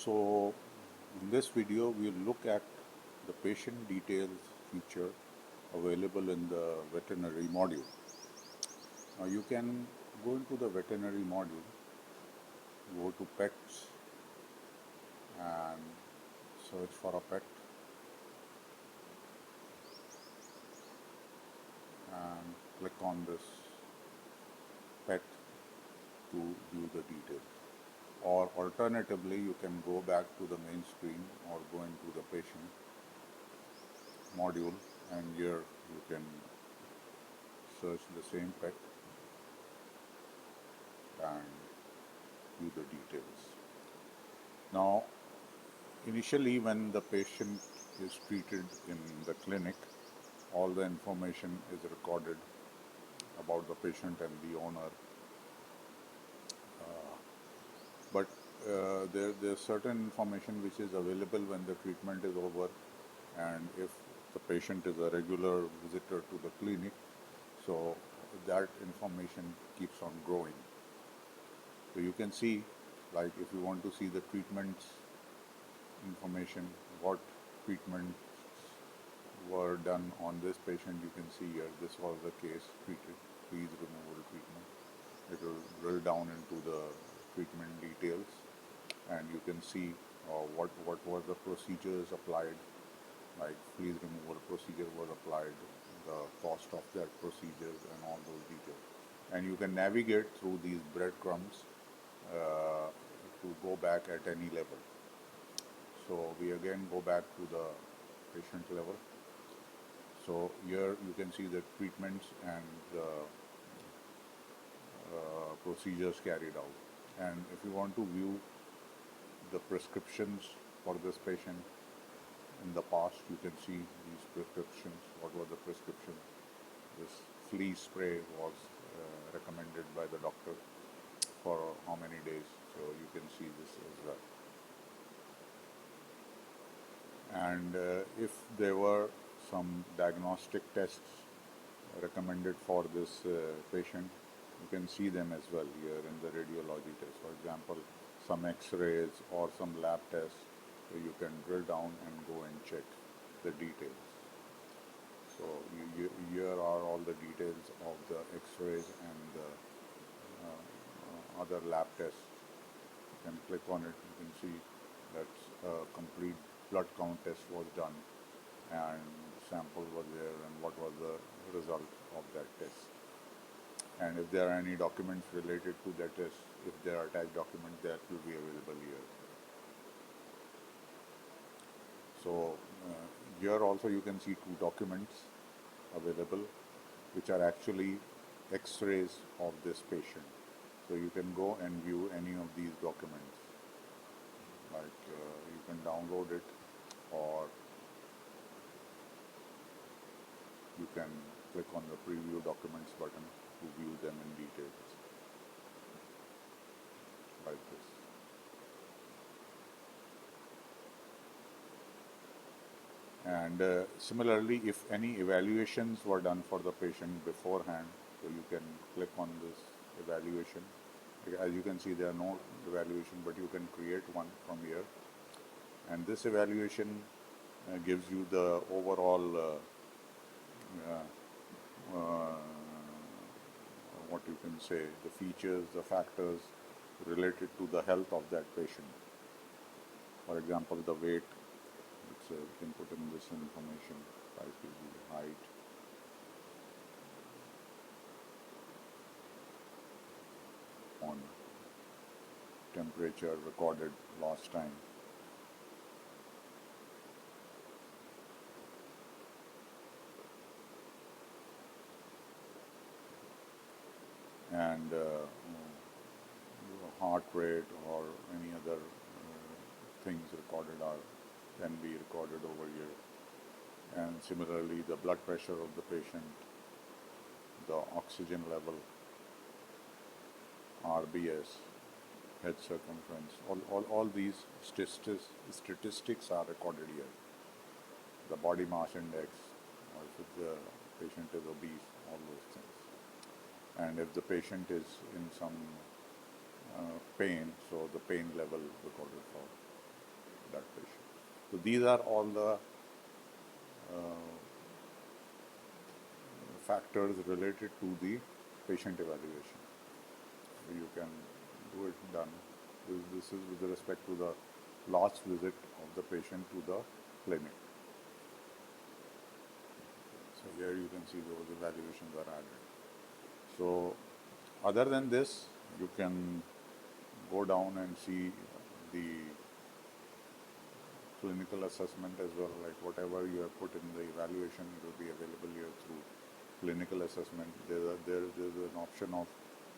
So in this video we'll look at the patient details feature available in the veterinary module. Now you can go into the veterinary module, go to pets and search for a pet and click on this pet to view the details. Or alternatively, you can go back to the main screen or go into the patient module, and here you can search the same pet and view the details. Now, initially when the patient is treated in the clinic, all the information is recorded about the patient and the owner. But there's certain information which is available when the treatment is over, and if the patient is a regular visitor to the clinic, so that information keeps on growing. So you can see, like if you want to see the treatments information, what treatments were done on this patient, you can see here, this was the case treated, fleas removal treatment. It will drill down into the treatment details, and you can see what were the procedures applied, like fleas removal procedure was applied, the cost of that procedure and all those details. And you can navigate through these breadcrumbs to go back at any level. So we again go back to the patient level. So here you can see the treatments and the procedures carried out. And if you want to view the prescriptions for this patient in the past, you can see these prescriptions. What were the prescriptions? This flea spray was recommended by the doctor for how many days. So you can see this as well. And if there were some diagnostic tests recommended for this patient, you can see them as well here in the radiology test. For example, some x-rays or some lab tests, so you can drill down and go and check the details. So here are all the details of the x-rays and the other lab tests. You can click on it, you can see that a complete blood count test was done and sample was there and what was the result of that test. And if there are any documents related to that test, if there are attached documents, that will be available here. So here also you can see two documents available, which are actually x-rays of this patient. So you can go and view any of these documents. Like you can download it, or you can click on the preview documents button to view them in details, like this. And similarly, if any evaluations were done for the patient beforehand, so you can click on this evaluation. As you can see, there are no evaluation, but you can create one from here. And this evaluation gives you the overall what you can say, the features, the factors related to the health of that patient. For example, the weight, you can put in this information, 5 kg, height, on temperature recorded last time. And heart rate or any other things recorded can be recorded over here. And similarly, the blood pressure of the patient, the oxygen level, RBS, head circumference, all these statistics are recorded here. The body mass index, or if the patient is obese, all those things. And if the patient is in some pain, so the pain level recorded for. that patient. So these are all the factors related to the patient evaluation. You can do it done. This is with respect to the last visit of the patient to the clinic. So here you can see those evaluations are added. So other than this, you can go down and see the clinical assessment as well, like whatever you have put in the evaluation, it will be available here through clinical assessment. There's an option of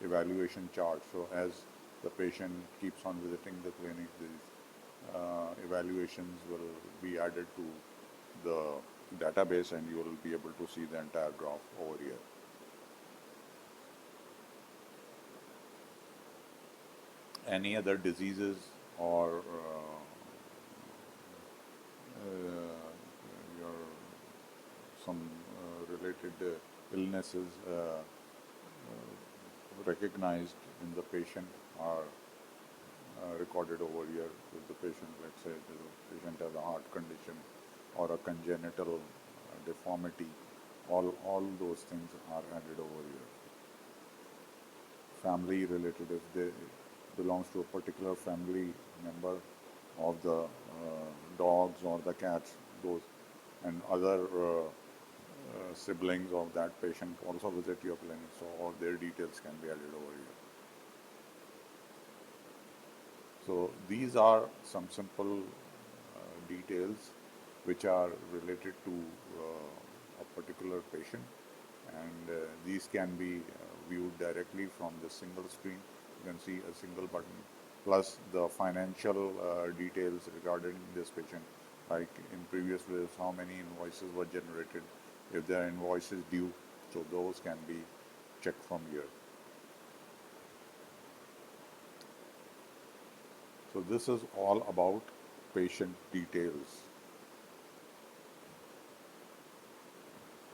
evaluation chart. So as the patient keeps on visiting the clinic, these evaluations will be added to the database and you will be able to see the entire graph over here. Any other diseases or your some related illnesses recognized in the patient are recorded over here. If the patient, let's say the patient has a heart condition or a congenital deformity, all those things are added over here. Family related, if they belongs to a particular family member of the dogs or the cats, those and other siblings of that patient also visit your clinic, so all their details can be added over here. So these are some simple details which are related to a particular patient, and these can be viewed directly from the single screen. You can see a single button plus the financial details regarding this patient, like in previous videos, how many invoices were generated, if there are invoices due, so those can be checked from here. So this is all about patient details.